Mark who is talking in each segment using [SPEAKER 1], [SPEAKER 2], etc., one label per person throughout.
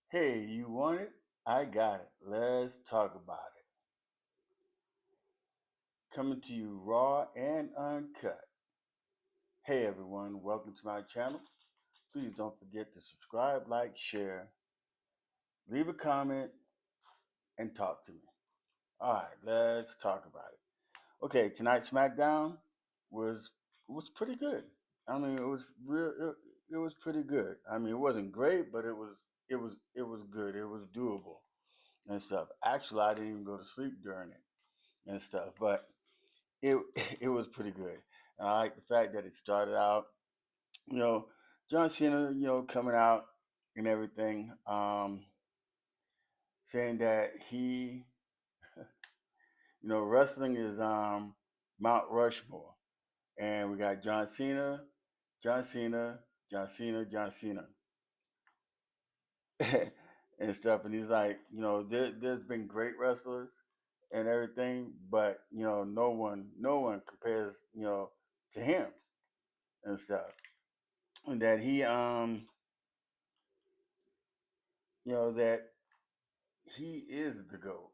[SPEAKER 1] Hey, you want it? I got it. Let's talk about it. Coming to you raw and uncut. Hey everyone, welcome to my channel. Please don't forget to subscribe, like, share, leave a comment, and talk to me. Alright, let's talk about it. Okay, tonight's SmackDown was was pretty good. I mean, it was pretty good. I mean, it wasn't great, but it was good. It was doable and stuff. Actually, I didn't even go to sleep during it and stuff, but it it was pretty good. I like the fact that it started out, you know, John Cena, coming out and everything, saying that wrestling is Mount Rushmore, and we got John Cena, John Cena, John Cena, John Cena, and stuff. And he's like, there's been great wrestlers and everything, but no one compares, to him and stuff. And that that he is the GOAT,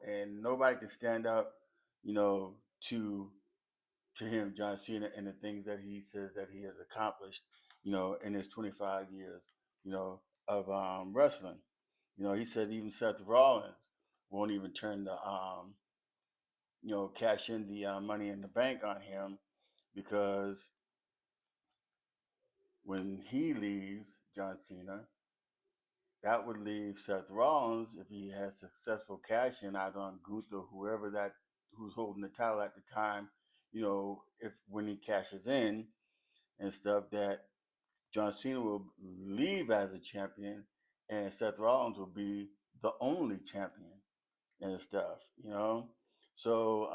[SPEAKER 1] and nobody can stand up, to him, John Cena, and the things that he says that he has accomplished, in his 25 years, of wrestling. He says even Seth Rollins won't even turn the cash in the money in the bank on him because when he leaves, John Cena, that would leave Seth Rollins, if he has successful cash in out on Gunther, whoever that who's holding the title at the time, if when he cashes in and stuff, that John Cena will leave as a champion and Seth Rollins will be the only champion and stuff. So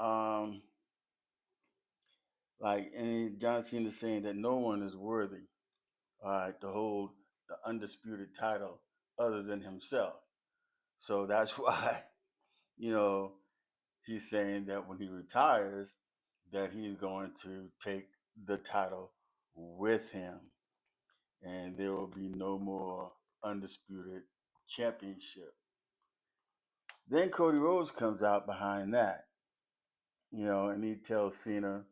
[SPEAKER 1] and John Cena saying that no one is worthy, to hold the undisputed title other than himself. So that's why, you know, he's saying that when he retires, that he's going to take the title with him, and there will be no more undisputed championship. Then Cody Rhodes comes out behind that, and he tells Cena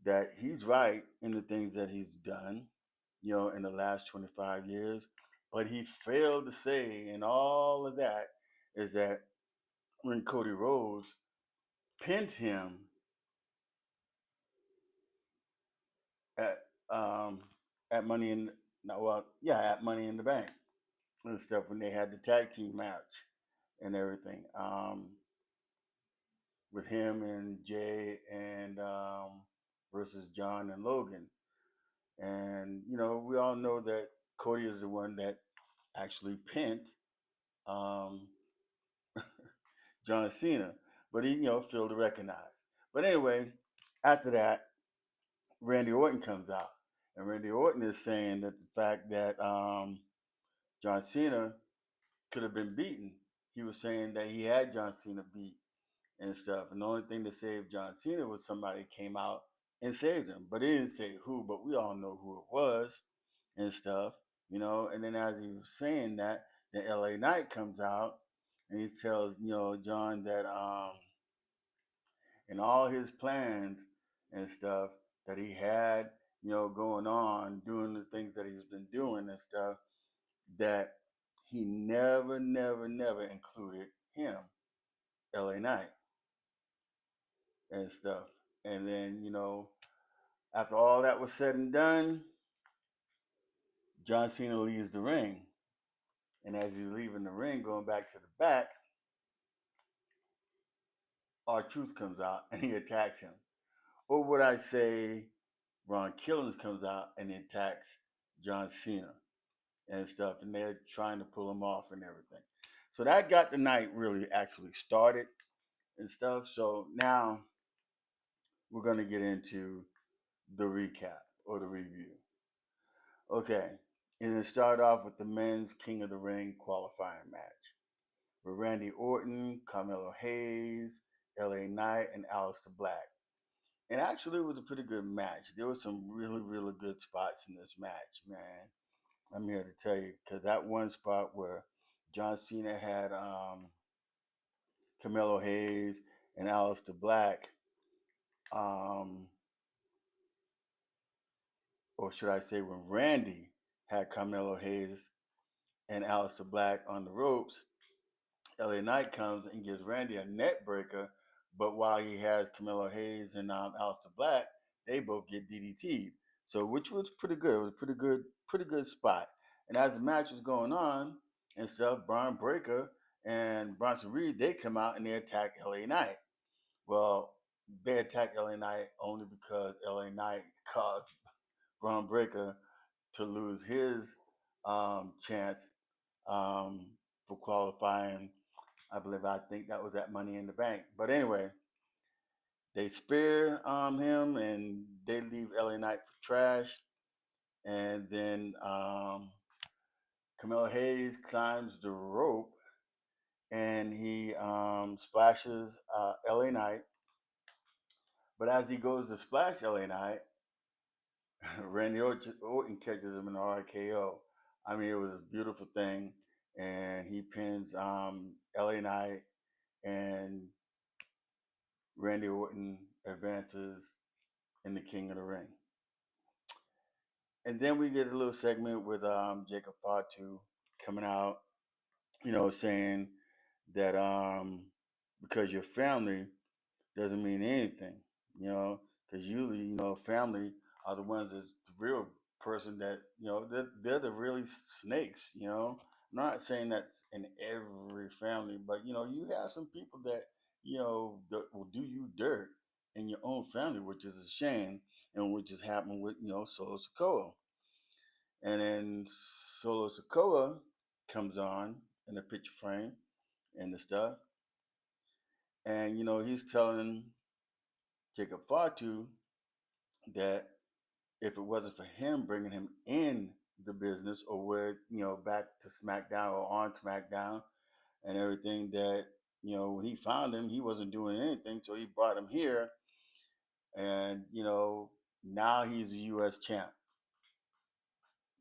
[SPEAKER 1] that he's right in the things that he's done, in the last 25 years, but he failed to say in all of that is that when Cody Rhodes pinned him at um at Money in no well yeah at Money in the Bank and stuff when they had the tag team match and everything, with him and Jay and versus John and Logan. And we all know that Cody is the one that actually pinned um John Cena, but he failed to recognize. But anyway, after that, Randy Orton comes out, and Randy Orton is saying that the fact that John Cena could have been beaten. He was saying that he had John Cena beat and stuff. And the only thing to save John Cena was somebody came out and saved him. But he didn't say who, but we all know who it was and stuff. And then as he was saying that, the LA Knight comes out and he tells, John that in all his plans and stuff that he had, going on, doing the things that he's been doing and stuff, that he never, never, never included him, LA Knight, and stuff. And then, after all that was said and done, John Cena leaves the ring. And as he's leaving the ring, going back to the back, R-Truth comes out and he attacks him. Or would I say Ron Killings comes out and he attacks John Cena and stuff. And they're trying to pull him off and everything. So that got the night really actually started and stuff. So now we're going to get into the recap or the review. Okay, and it started off with the men's King of the Ring qualifying match with Randy Orton, Carmelo Hayes, LA Knight, and Aleister Black. And actually, it was a pretty good match. There were some really, really good spots in this match, man. I'm here to tell you because that one spot where John Cena had Carmelo Hayes and Aleister Black, um, or should I say, when Randy had Carmelo Hayes and Aleister Black on the ropes, LA Knight comes and gives Randy a net breaker, but while he has Carmelo Hayes and Aleister Black, they both get DDT'd. So which was pretty good. It was a pretty good spot. And as the match was going on and stuff, Braun Breaker and Bronson Reed, they come out and they attack LA Knight. Well, they attack LA Knight only because LA Knight caused Braun Breaker to lose his chance um, for qualifying. I think that was at Money in the Bank. But anyway, they spear him and they leave LA Knight for trash. And then Camelo Hayes climbs the rope and he splashes LA Knight. But as he goes to splash LA Knight, Randy Orton catches him in the RKO. I mean, it was a beautiful thing. And he pins LA Knight, and Randy Orton advances in the King of the Ring. And then we get a little segment with Jacob Fatu coming out, saying that because your family doesn't mean anything, because usually, family are the ones that's the real person that, they're the really snakes, I'm not saying that's in every family, but, you have some people that, that will do you dirt in your own family, which is a shame, and which has happened with, Solo Sikoa. And then Solo Sikoa comes on in the picture frame and the stuff. And, he's telling Jacob Fatu that if it wasn't for him bringing him in the business or where, back to SmackDown or on SmackDown and everything, that, when he found him, he wasn't doing anything. So he brought him here. And, now he's a U.S. champ.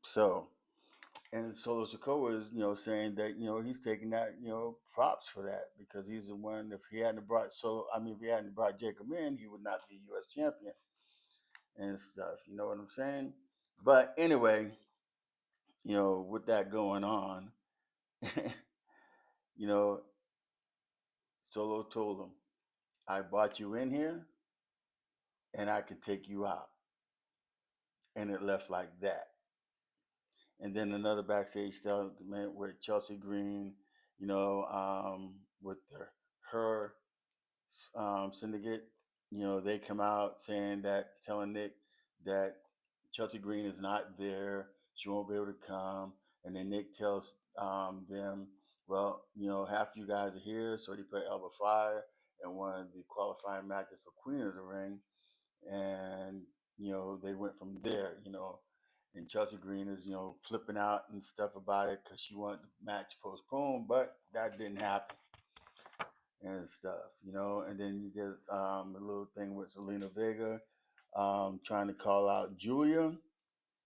[SPEAKER 1] So, and Solo Sikoa is, saying that, he's taking that, props for that because he's the one. If he hadn't brought if he hadn't brought Jacob in, he would not be U.S. champion and stuff. You know what I'm saying? But anyway, with that going on, you know, Solo told him, "I brought you in here, and I can take you out," and it left like that. And then another backstage segment with Chelsea Green, with her syndicate, they come out saying that, telling Nick that Chelsea Green is not there, she won't be able to come, and then Nick tells them, well, half you guys are here, so he put Elba Fire in one of the qualifying matches for Queen of the Ring, and they went from there, and Chelsea Green is flipping out and stuff about it because she wanted the match postponed, but that didn't happen and stuff, and then you get a little thing with Selena Vega trying to call out Julia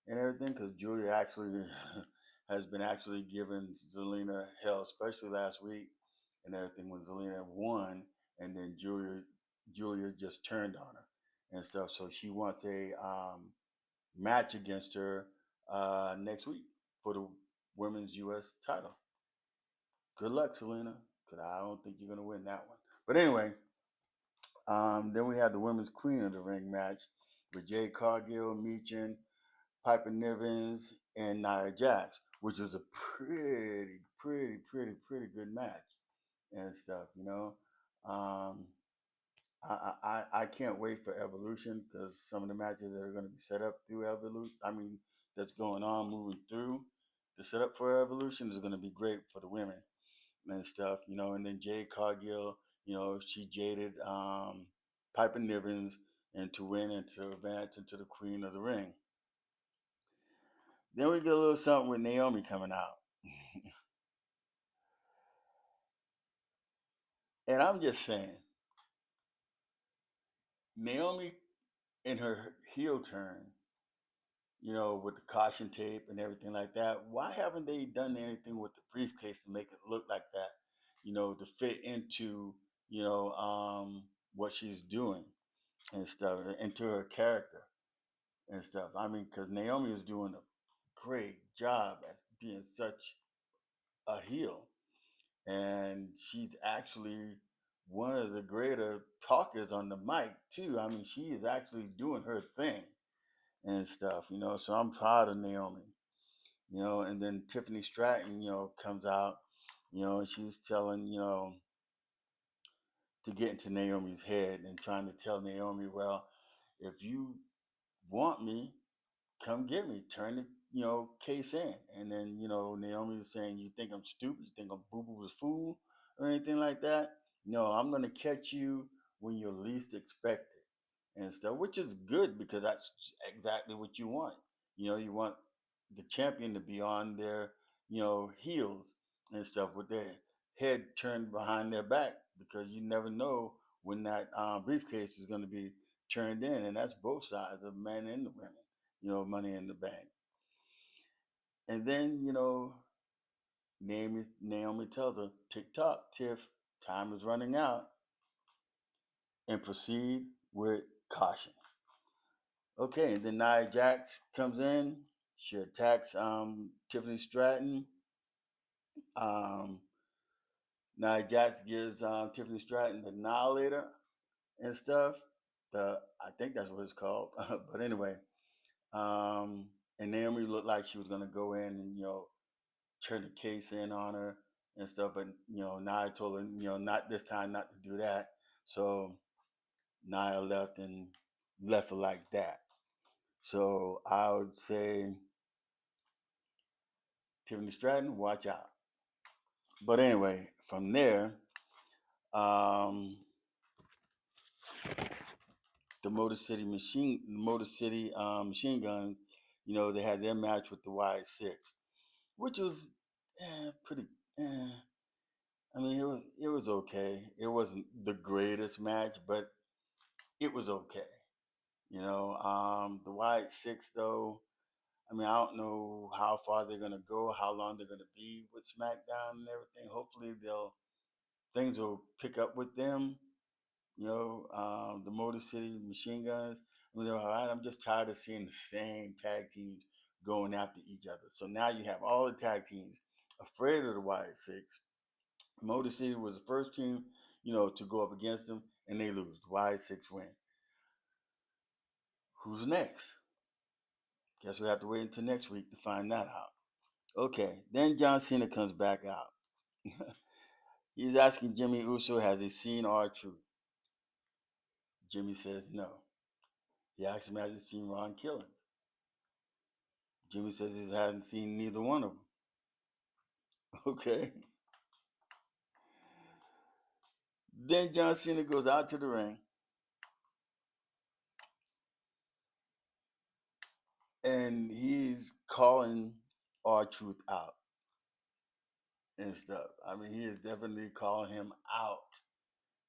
[SPEAKER 1] and everything because Julia actually has been actually giving Zelina hell, especially last week and everything when Zelina won, and then Julia just turned on her and stuff. So she wants a match against her next week for the women's U.S. title. Good luck, Selena, because I don't think you're gonna win that one. But anyway, then we had the women's Queen of the Ring match with Jade Cargill, Meechin, Piper Nivens, and Nia Jax, which was a pretty good match and stuff. Um, I can't wait for Evolution because some of the matches that are going to be set up through Evolution, that's going on moving through the setup for Evolution is going to be great for the women and stuff. And then Jade Cargill, she jaded Piper Nivens and to win and to advance into the Queen of the Ring. Then we get a little something with Naomi coming out. And I'm just saying, Naomi in her heel turn, with the caution tape and everything like that. Why haven't they done anything with the briefcase to make it look like that? To fit into you know what she's doing and stuff, into her character and stuff. I mean, because Naomi is doing a great job at being such a heel, and she's actually one of the greater talkers on the mic too. I mean, she is actually doing her thing and stuff. So I'm proud of Naomi. And then Tiffany Stratton, comes out, and she's telling, to get into Naomi's head and trying to tell Naomi, well, if you want me, come get me. Turn the, case in. And then, Naomi was saying, you think I'm stupid? You think I'm boo-boo was fool or anything like that? No, I'm going to catch you when you're least expected and stuff, which is good because that's exactly what you want. You want the champion to be on their, heels and stuff with their head turned behind their back because you never know when that briefcase is going to be turned in. And that's both sides of men and the women, money in the bank. And then, Naomi tells her, tick tock, Tiff, time is running out, and proceed with caution. Okay, and then Nia Jax comes in. She attacks Tiffany Stratton. Um, Nia Jax gives Tiffany Stratton the Annihilator and stuff. I think that's what it's called. But anyway, and Naomi looked like she was gonna go in and turn the case in on her and stuff. But Nia told her not this time, not to do that. So Nia left and left it like that. So I would say Tiffany Stratton, watch out. But anyway, from there, um, the Motor City Machine Guns, they had their match with the Y6, which was pretty. Eh, I mean, it was okay. It wasn't the greatest match, but it was okay. The Y6 though. I mean, I don't know how far they're gonna go, how long they're gonna be with SmackDown and everything. Hopefully, things will pick up with them. The Motor City Machine Guns. I mean, all right. I'm just tired of seeing the same tag teams going after each other. So now you have all the tag teams afraid of the Y6. Motor City was the first team, to go up against them, and they lose. The Y6 win. Who's next? Guess we have to wait until next week to find that out. Okay, then John Cena comes back out. He's asking Jimmy Uso, has he seen R-Truth? Jimmy says no. He asks him, has he seen Ron Killings? Jimmy says he hasn't seen neither one of them. Okay. Then John Cena goes out to the ring and he's calling R-Truth out and stuff. I mean, he is definitely calling him out,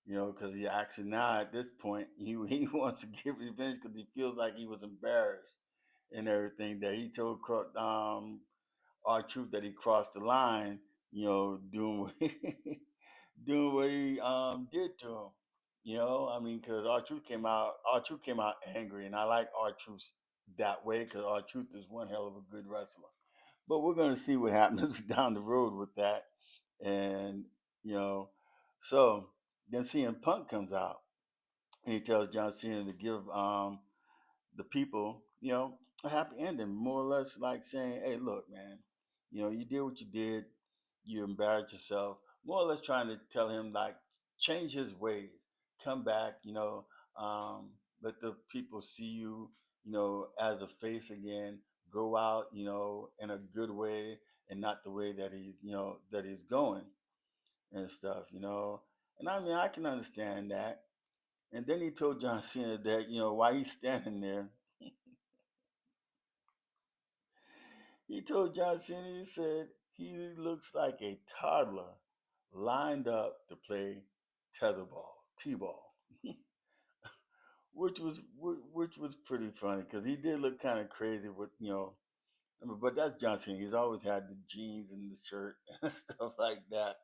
[SPEAKER 1] because he actually now at this point he wants to get revenge because he feels like he was embarrassed and everything that he told R-Truth that he crossed the line, doing what doing what he did to him. I mean, because R-Truth came out angry, and I like R-Truth that way because R-Truth is one hell of a good wrestler. But we're gonna see what happens down the road with that, and you know, so then CM Punk comes out and he tells John Cena to give the people, a happy ending, more or less like saying, hey, look, man, you did what you did, you embarrassed yourself, more or less trying to tell him, like, change his ways, come back, let the people see you, as a face again, go out, in a good way and not the way that he's going and stuff, And I mean, I can understand that. And then he told John Cena that, while he's standing there, he told John Cena, he said, he looks like a toddler lined up to play tetherball, T-ball, which was pretty funny because he did look kind of crazy with I mean, but that's John Cena. He's always had the jeans and the shirt and stuff like that.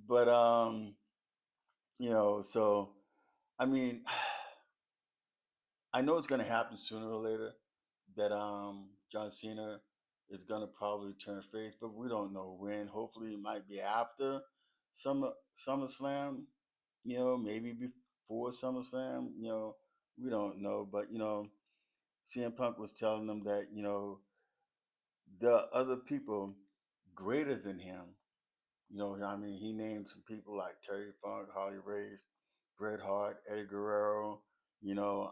[SPEAKER 1] But so I mean, I know it's gonna happen sooner or later that John Cena is gonna probably turn face, but we don't know when. Hopefully, it might be after SummerSlam. Maybe before SummerSlam. We don't know, but CM Punk was telling them that there are other people greater than him. I mean, he named some people like Terry Funk, Harley Race, Bret Hart, Eddie Guerrero. You know,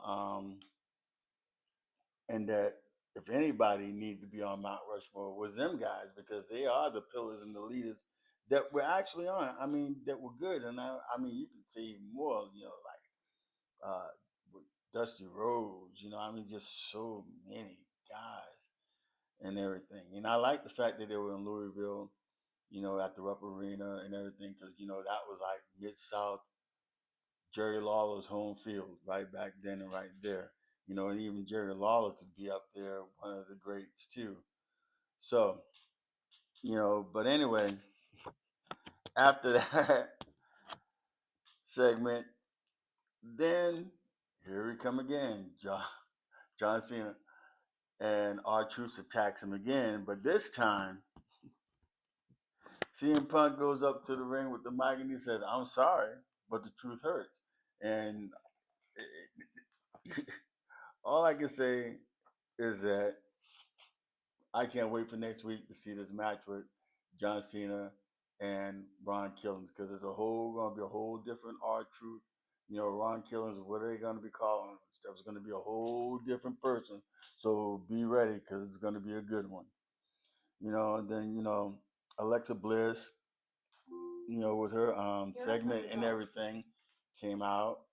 [SPEAKER 1] and that if anybody needed to be on Mount Rushmore was them guys because they are the pillars and the leaders that were actually on. I mean, that were good, and I mean, you can see more. Like with Dusty Rhodes. I mean, just so many guys and everything. And I like the fact that they were in Louisville. At the Rupp Arena and everything, because that was like Mid South, Jerry Lawler's home field right back then and right there. And even Jerry Lawler could be up there, one of the greats too. So, but anyway, after that segment, then here we come again, John Cena, and our troops attacks him again, but this time CM Punk goes up to the ring with the mic and he says, "I'm sorry, but the truth hurts." And all I can say is that I can't wait for next week to see this match with John Cena and Ron Killings because it's gonna be a whole different R Truth. Ron Killings, what are they gonna be calling him? It's gonna be a whole different person. So be ready because it's gonna be a good one. And then Alexa Bliss, with her segment and everything, came out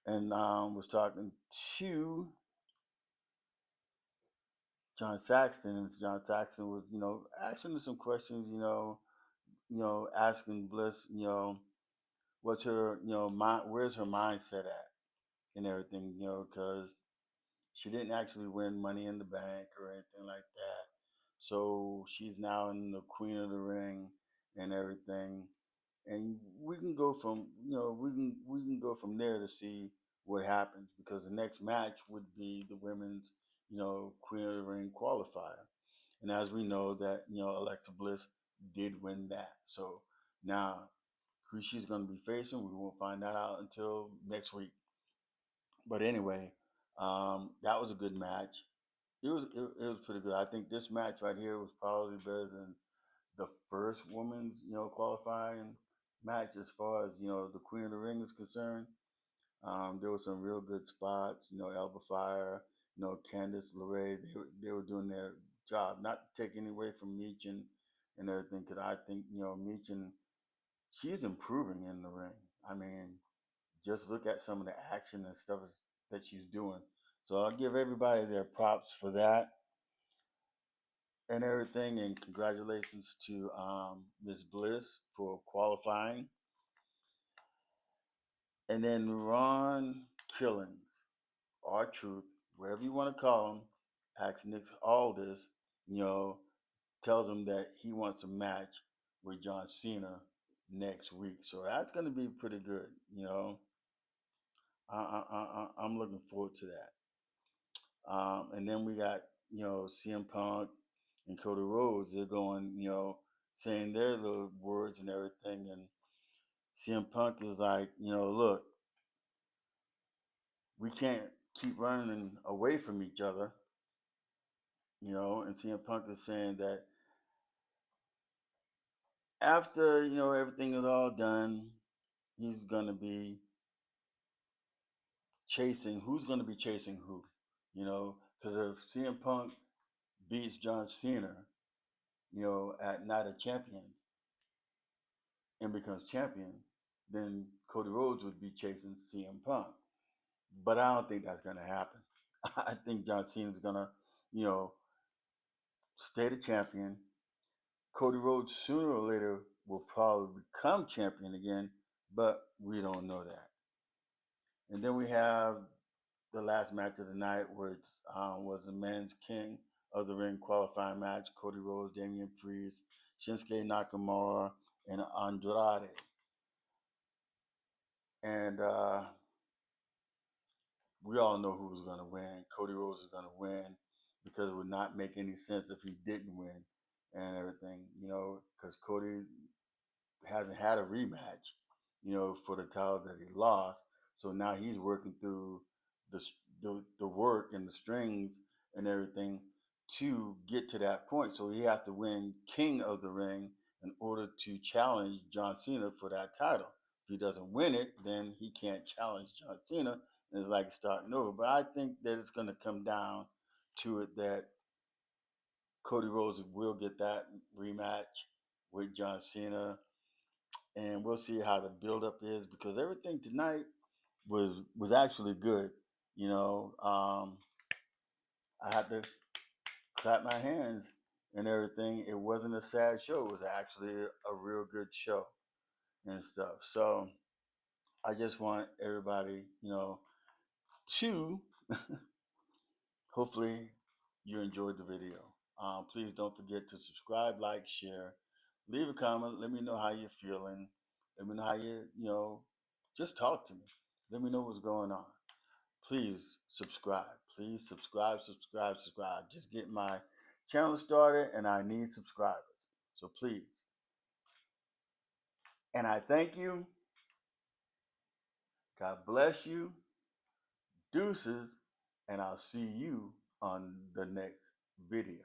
[SPEAKER 1] and was talking to John Saxton, and John Saxton was, asking her some questions, asking Bliss, what's her, mind, where's her mindset at, and everything, because she didn't actually win Money in the Bank or anything like that. So she's now in the Queen of the Ring and everything, and we can go from, we can go from there to see what happens because the next match would be the women's, Queen of the Ring qualifier. And as we know that, Alexa Bliss did win that. So now who she's going to be facing, we won't find that out until next week. But anyway, that was a good match. It was pretty good. I think this match right here was probably better than the first women's, qualifying match as far as, the Queen of the Ring is concerned. There were some real good spots, Elba Fire, Candice LeRae. They were doing their job, not taking away from Meechin and everything, because I think Meechin, she's improving in the ring. I mean, just look at some of the action and stuff that she's doing. So I'll give everybody their props for that and everything, and congratulations to Ms. Bliss for qualifying, and then Ron Killings. R Truth, wherever you want to call him, asks Nick Aldis, you know, tells him that he wants a match with John Cena next week. So that's going to be pretty good. I'm looking forward to that. And then we got, CM Punk and Cody Rhodes. They're going, saying their little words and everything. And CM Punk is like, look, we can't keep running away from each other. And CM Punk is saying that after everything is all done, he's gonna be chasing. Who's gonna be chasing who? Because if CM Punk beats John Cena, at Night of Champions and becomes champion, then Cody Rhodes would be chasing CM Punk. But I don't think that's gonna happen. I think John Cena's gonna, you know, stay the champion. Cody Rhodes sooner or later will probably become champion again, but We don't know that. And then we have the last match of the night, which was the men's King of the Ring qualifying match: Cody Rhodes, Damian Priest, Shinsuke Nakamura, and Andrade. And we all know who was going to win. Cody Rhodes is going to win because it would not make any sense if he didn't win and everything, because Cody hasn't had a rematch, for the title that he lost. So now he's working through the the work and the strings and everything to get to that point. So he has to win King of the Ring in order to challenge John Cena for that title. If he doesn't win it, then he can't challenge John Cena, and it's like starting over. But I think that it's going to come down to it that Cody Rhodes will get that rematch with John Cena, and we'll see how the buildup is because everything tonight was actually good. I had to clap my hands and everything. It wasn't a sad show. It was actually a real good show and stuff. So I just want everybody, to hopefully you enjoyed the video. Please don't forget to subscribe, like, share, leave a comment. Let me know how you're feeling. Let me know how just talk to me. Let me know what's going on. Please subscribe. Please subscribe, subscribe, subscribe. Just get my channel started and I need subscribers. So please. And I thank you. God bless you. Deuces. And I'll see you on the next video.